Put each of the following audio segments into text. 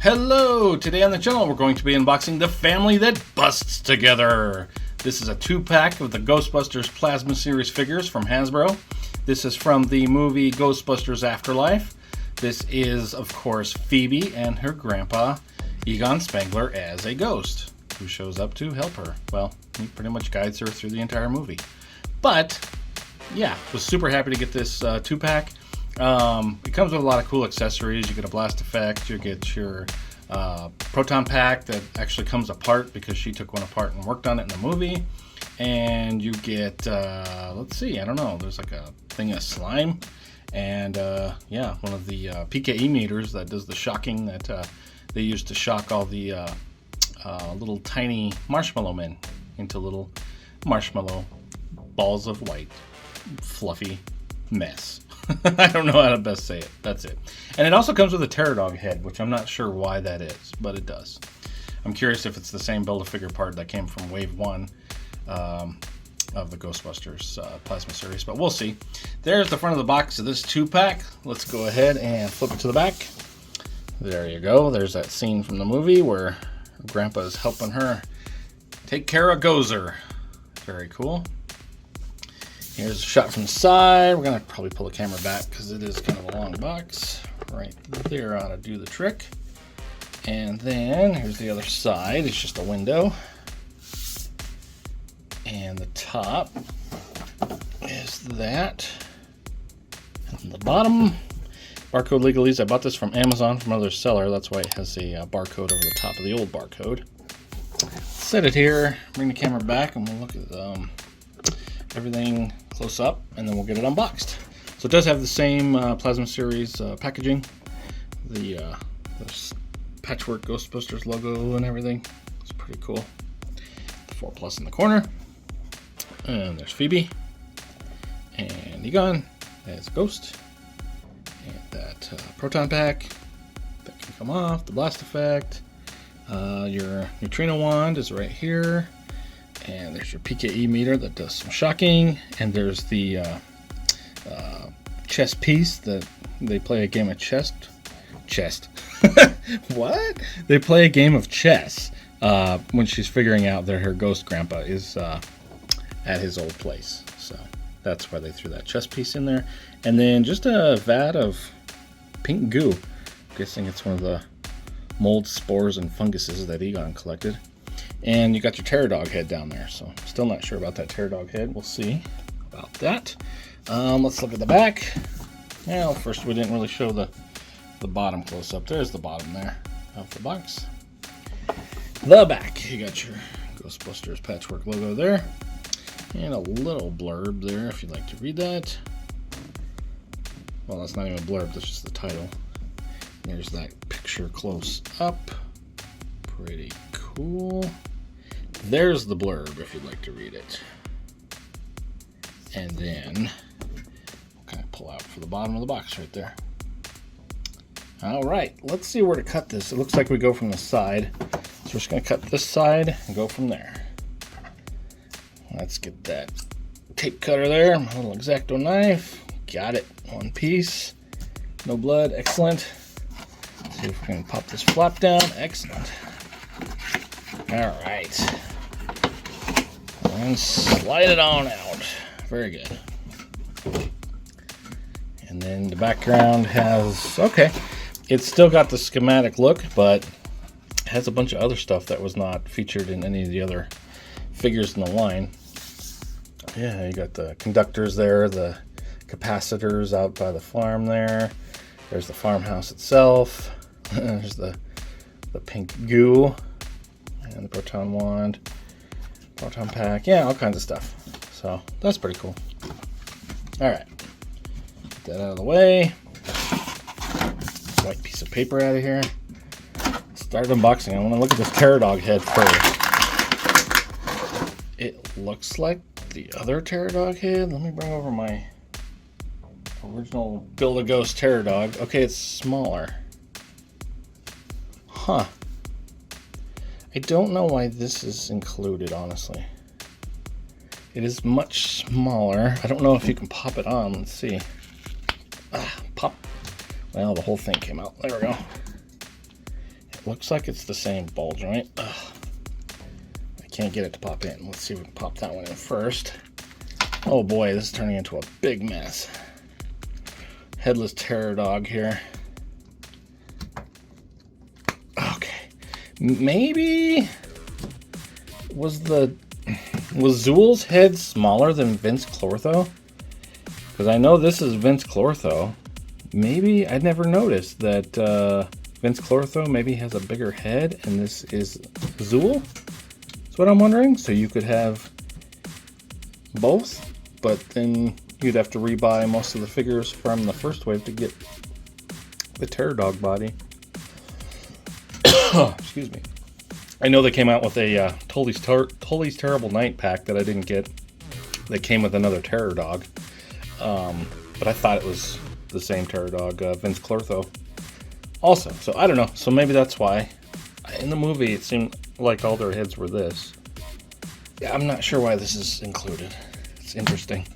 Hello! Today on the channel we're going to be unboxing The Family That Busts Together. This is a 2-pack of the Ghostbusters Plasma Series figures from Hasbro. This is from the movie Ghostbusters Afterlife. This is, of course, Phoebe and her grandpa, Egon Spengler, as a ghost, who shows up to help her. Well, he pretty much guides her through the entire movie. But, yeah, was super happy to get this 2-pack. It comes with a lot of cool accessories. You get a blast effect, you get your proton pack that actually comes apart because she took one apart and worked on it in the movie. And you get, let's see, I don't know, there's like a thing of slime. And yeah, one of the PKE meters that does the shocking that they used to shock all the little tiny marshmallow men into little marshmallow balls of white, fluffy mess. I don't know how to best say it. That's it. And it also comes with a Pterodog head, which I'm not sure why that is, but it does. I'm curious if it's the same Build-A-Figure part that came from Wave 1 of the Ghostbusters Plasma Series, but we'll see. There's the front of the box of this 2-pack. Let's go ahead and flip it to the back. There you go. There's that scene from the movie where her grandpa is helping her take care of Gozer. Very cool. Here's a shot from the side. We're going to probably pull the camera back because it is kind of a long box. Right there ought to do the trick. And then here's the other side. It's just a window. And the top is that. And the bottom, barcode legalese. I bought this from Amazon from another seller. That's why it has a barcode over the top of the old barcode. Set it here, bring the camera back, and we'll look at everything close up, and then we'll get it unboxed. So it does have the same Plasma Series packaging, the patchwork Ghostbusters logo and everything. It's pretty cool. The 4+ in the corner, and there's Phoebe and Egon as Ghost, and that proton pack that can come off, the blast effect. Your neutrino wand is right here. And there's your PKE meter that does some shocking. And there's the chess piece that they play a game of chess. What? They play a game of chess when she's figuring out that her ghost grandpa is at his old place. So that's why they threw that chess piece in there. And then just a vat of pink goo. I'm guessing it's one of the mold, spores, and funguses that Egon collected. And you got your Pterodog head down there, so still not sure about that Pterodog head. We'll see about that. Let's look at the back. Well, first we didn't really show the bottom close up. There's the bottom there of the box. The back, you got your Ghostbusters patchwork logo there. And a little blurb there if you'd like to read that. Well, that's not even a blurb, that's just the title. There's that picture close up. Pretty cool. There's the blurb if you'd like to read it. And then we'll kind of pull out for the bottom of the box right there. Alright, let's see where to cut this. It looks like we go from the side. So we're just going to cut this side and go from there. Let's get that tape cutter there. My little X-Acto knife. Got it. One piece. No blood. Excellent. Let's see if we can pop this flap down. Excellent. Alright. And slide it on out. Very good. And then the background has, okay, it's still got the schematic look, but it has a bunch of other stuff that was not featured in any of the other figures in the line. Yeah, you got the conductors there, the capacitors out by the farm there. There's the farmhouse itself. There's the pink goo. And the proton wand, proton pack, yeah, all kinds of stuff. So that's pretty cool. All right, get that out of the way. White piece of paper out of here. Start unboxing. I want to look at this Pterodog head first. It looks like the other Pterodog head. Let me bring over my original Build-A-Ghost Pterodog. Okay, it's smaller. Huh. I don't know why this is included, honestly. It is much smaller. I don't know if you can pop it on. Let's see. Pop. Well, the whole thing came out. There we go. Looks like it's the same ball joint. Ugh. I can't get it to pop in. Let's see if we can pop that one in first. Oh boy, this is turning into a big mess. Headless terror dog here. Okay. Maybe was Zool's head smaller than Vince Clortho? Because I know this is Vince Clortho. Maybe I'd never noticed that Vince Clortho maybe has a bigger head and this is Zool? That's what I'm wondering. So you could have both, but then you'd have to rebuy most of the figures from the first wave to get the Terror Dog body. Excuse me. I know they came out with a Tully's Terrible Night pack that I didn't get. They came with another Terror Dog. But I thought it was the same Terror Dog, Vince Clortho. Also, so I don't know. So maybe that's why. In the movie, it seemed like all their heads were this. Yeah, I'm not sure why this is included. It's interesting.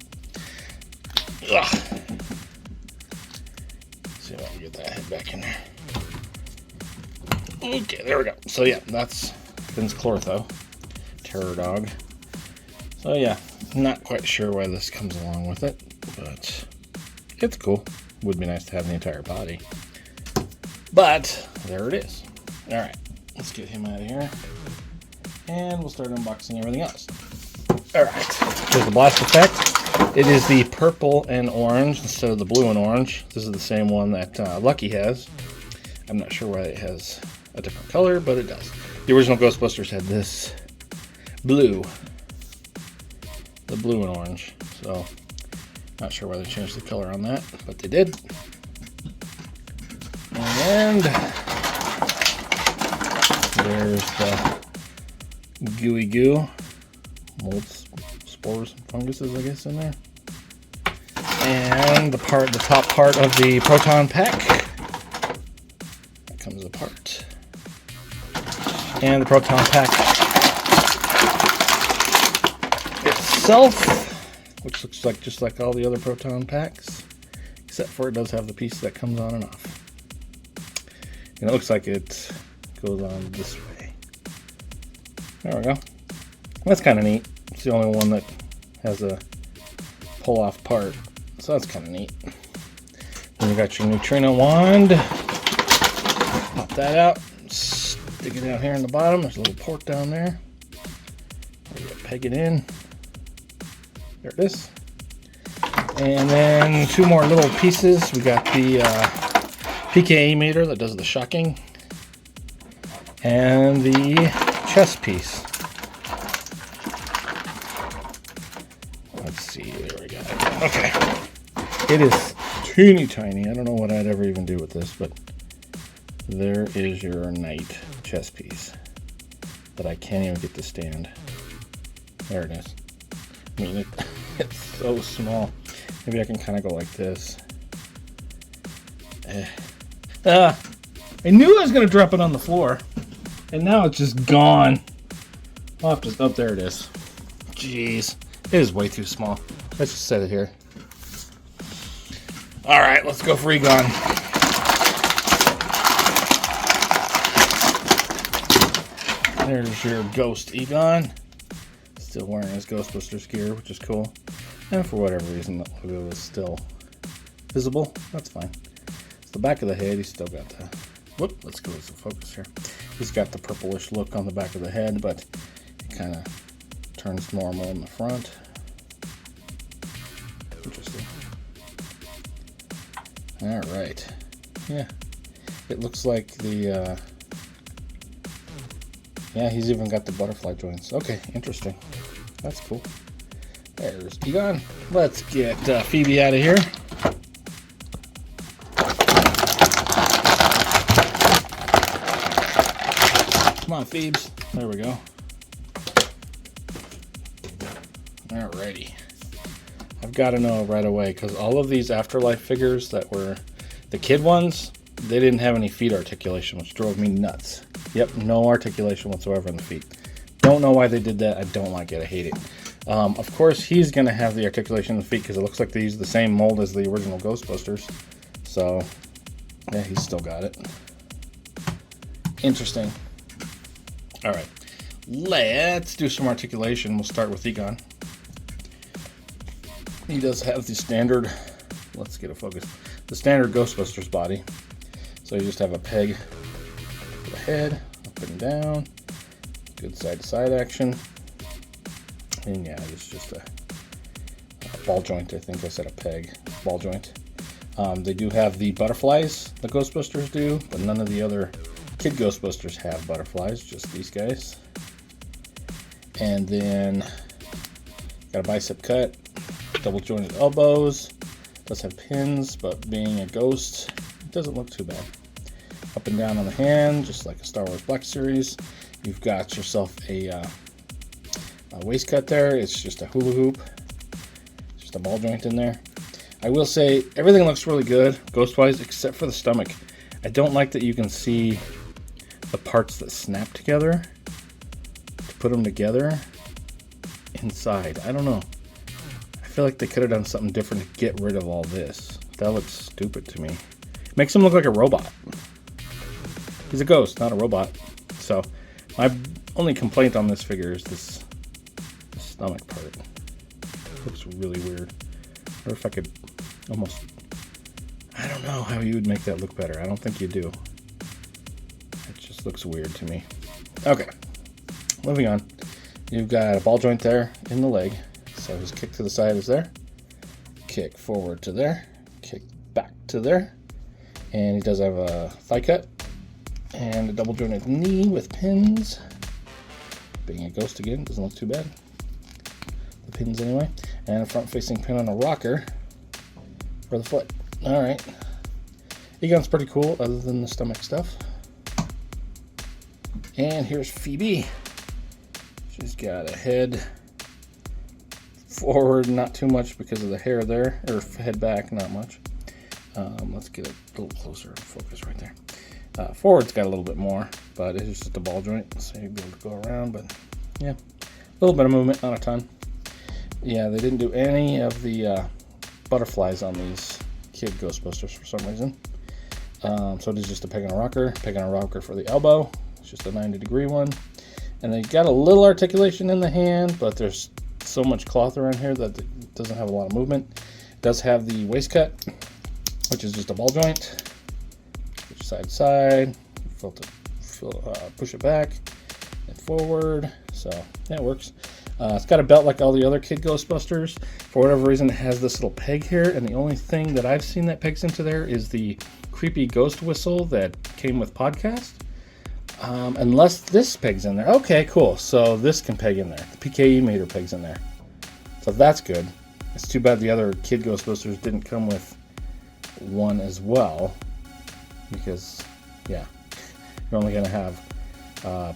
Ugh. Let's see if I can get that head back in there. Okay, there we go. So yeah, that's Vince Clortho, Terror Dog. So yeah, not quite sure why this comes along with it, but it's cool. Would be nice to have the entire body. But there it is. All right, let's get him out of here, and we'll start unboxing everything else. All right, here's the blast effect. It is the purple and orange instead of the blue and orange. This is the same one that Lucky has. I'm not sure why it has a different color, but it does. The original Ghostbusters had this blue. The blue and orange. So, not sure why they changed the color on that, but they did. And there's the gooey goo. Mold spores and funguses, I guess, in there. And the top part of the proton pack. That comes apart. And the proton pack itself, which looks like just like all the other proton packs, except for it does have the piece that comes on and off. And it looks like it goes on this way. There we go. That's kind of neat. It's the only one that has a pull-off part, so that's kind of neat. Then you got your neutrino wand. Pop that out. Stick it down here in the bottom. There's a little port down there. Peg it in. There it is. And then two more little pieces. We got the PKA meter that does the shocking, and the chest piece. Let's see, there we go. Okay. It is teeny tiny. I don't know what I'd ever even do with this, but there is your knight chest piece that I can't even get to stand. There it is. I mean, it's so small. Maybe I can kind of go like this. I knew I was going to drop it on the floor, and now it's just gone. I'll have to, oh, there it is. Jeez, it is way too small. Let's just set it here. All right, let's go for Egon. There's your Ghost Egon. Still wearing his Ghostbusters gear, which is cool. And for whatever reason, the logo is still visible. That's fine. It's the back of the head. He's still got the... Whoop, let's go with some focus here. He's got the purplish look on the back of the head, but it kind of turns normal in the front. Interesting. All right. Yeah. It looks like the... yeah, he's even got the butterfly joints. Okay, interesting. That's cool. There's Egon. Let's get Phoebe out of here. Come on, Phoebes. There we go. Alrighty. I've got to know right away, because all of these Afterlife figures that were the kid ones, they didn't have any feet articulation, which drove me nuts. Yep, no articulation whatsoever in the feet. Don't know why they did that. I don't like it. I hate it. Of course, he's going to have the articulation in the feet because it looks like they use the same mold as the original Ghostbusters. So, yeah, he's still got it. Interesting. All right, let's do some articulation. We'll start with Egon. He does have the standard, let's get a focus, the standard Ghostbusters body. So you just have a peg for the head, up and down, good side-to-side action. And yeah, it's just a ball joint. I think I said a peg, ball joint. They do have the butterflies, the Ghostbusters do, but none of the other Kid Ghostbusters have butterflies, just these guys. And then got a bicep cut, double jointed elbows, does have pins, but being a ghost, it doesn't look too bad. Up and down on the hand, just like a Star Wars Black Series. You've got yourself a waist cut there. It's just a hula hoop, just a ball joint in there. I will say everything looks really good ghost-wise except for the stomach. I don't like that you can see the parts that snap together to put them together inside. I don't know. I feel like they could have done something different to get rid of all this. That looks stupid to me. Makes him look like a robot. He's a ghost, not a robot. So my only complaint on this figure is this stomach part. It looks really weird. Or if I could almost, I don't know how you would make that look better. I don't think you do. It just looks weird to me. Okay, moving on. You've got a ball joint there in the leg. So his kick to the side is there. Kick forward to there. Kick back to there. And he does have a thigh cut. And a double jointed knee with pins. Being a ghost again, doesn't look too bad. The pins anyway. And a front facing pin on a rocker for the foot. Alright. Egon's pretty cool other than the stomach stuff. And here's Phoebe. She's got a head forward, not too much because of the hair there, or head back, not much. Let's get a little closer focus right there. Forward's got a little bit more, but it's just a ball joint, so you'll be able to go around, but yeah, a little bit of movement, not a ton. Yeah, they didn't do any of the butterflies on these Kid Ghostbusters for some reason. So it is just a peg and a rocker for the elbow. It's just a 90-degree one. And they got a little articulation in the hand, but there's so much cloth around here that it doesn't have a lot of movement. It does have the waist cut, which is just a ball joint. Side to side, push it back and forward. So yeah, it works. It's got a belt like all the other Kid Ghostbusters. For whatever reason, it has this little peg here, and the only thing that I've seen that pegs into there is the creepy ghost whistle that came with Podcast. Unless this pegs in there. Okay, cool. So this can peg in there. The PKE meter pegs in there. So that's good. It's too bad the other Kid Ghostbusters didn't come with one as well. Because, yeah, you're only going to have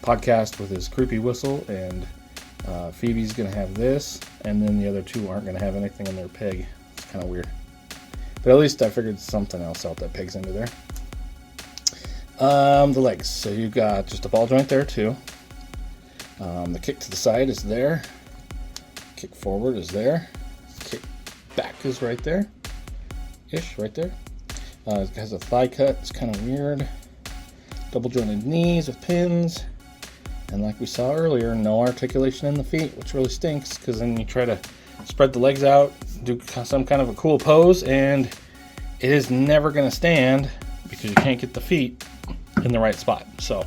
Podcast with his creepy whistle, and Phoebe's going to have this, and then the other two aren't going to have anything in their peg. It's kind of weird. But at least I figured something else out that pegs into there. The legs. So you've got just a ball joint there, too. The kick to the side is there. Kick forward is there. Kick back is right there. Ish, right there. It has a thigh cut. It's kind of weird. Double jointed knees with pins. And like we saw earlier, no articulation in the feet, which really stinks, because then you try to spread the legs out, do some kind of a cool pose, and it is never going to stand because you can't get the feet in the right spot. So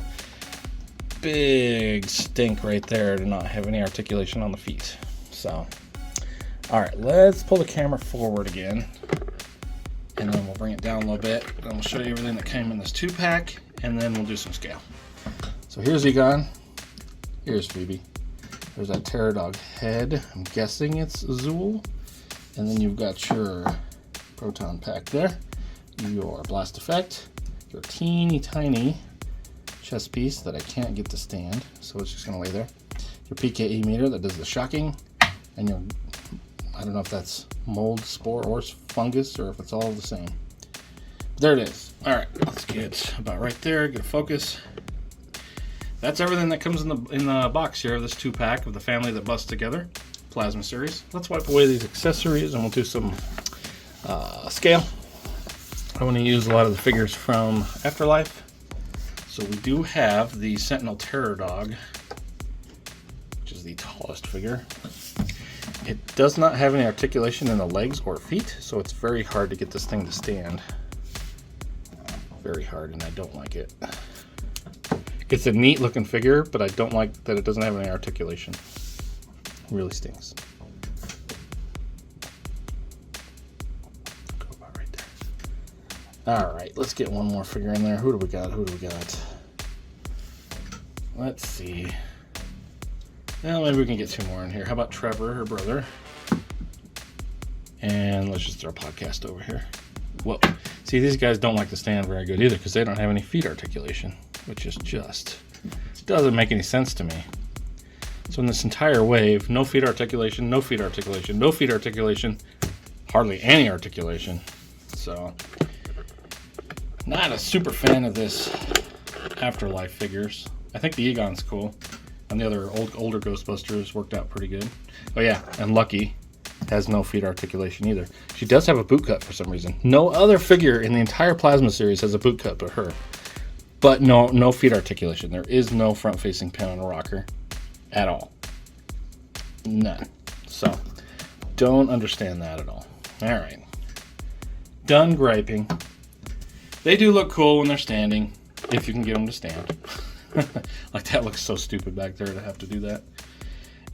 big stink right there to not have any articulation on the feet. So, all right, let's pull the camera forward again. And then we'll bring it down a little bit, and we'll show you everything that came in this 2-pack, and then we'll do some scale. So here's Egon. Here's Phoebe. There's that Terror Dog head. I'm guessing it's Zool. And then you've got your proton pack there, your blast effect, your teeny tiny chest piece that I can't get to stand, so it's just going to lay there. Your PKE meter that does the shocking, and your, I don't know if that's mold, spore, or fungus, or if it's all the same. There it is. All right, let's get about right there, get a focus. That's everything that comes in the box here of this 2-pack of the Family That Busts Together Plasma Series. Let's wipe away these accessories and we'll do some scale. I want to use a lot of the figures from Afterlife. So we do have the Sentinel Terror Dog, which is the tallest figure. It does not have any articulation in the legs or feet, so it's very hard to get this thing to stand. Very hard, and I don't like it. It's a neat looking figure, but I don't like that it doesn't have any articulation. It really stinks. Go about right there. Alright, let's get one more figure in there. Who do we got? Let's see. Well, maybe we can get 2 more in here. How about Trevor, her brother? And let's just throw a podcast over here. Whoa. See, these guys don't like to stand very good either because they don't have any feet articulation, which is just doesn't make any sense to me. So in this entire wave, no feet articulation, no feet articulation, no feet articulation, hardly any articulation. So not a super fan of this Afterlife figures. I think the Egon's cool, and the other older Ghostbusters worked out pretty good. Oh yeah, and Lucky has no feet articulation either. She does have a boot cut for some reason. No other figure in the entire Plasma series has a boot cut but her. But no feet articulation. There is no front-facing pin on a rocker at all. None. So, don't understand that at all. Alright. Done griping. They do look cool when they're standing, if you can get them to stand. Like, that looks so stupid back there to have to do that.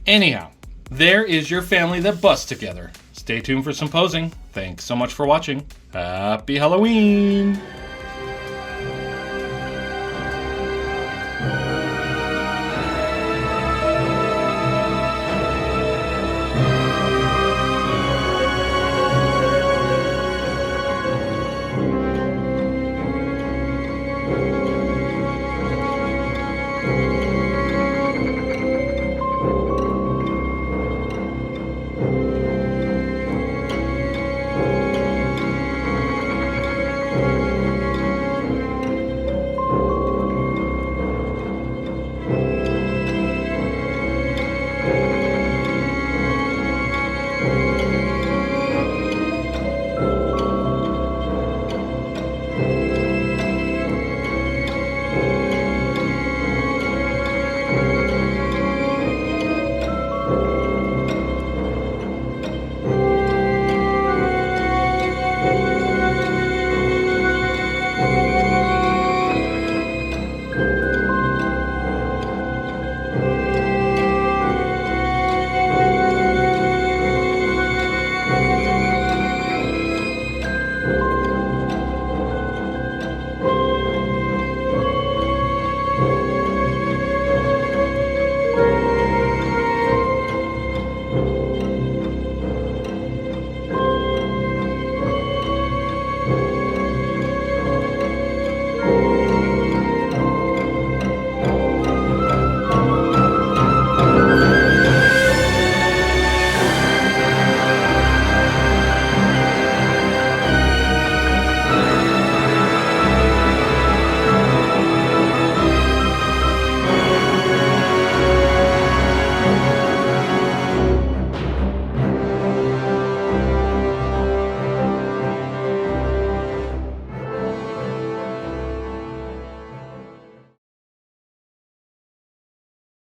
Anyhow, there is your family that busts together. Stay tuned for some posing. Thanks so much for watching. Happy Halloween!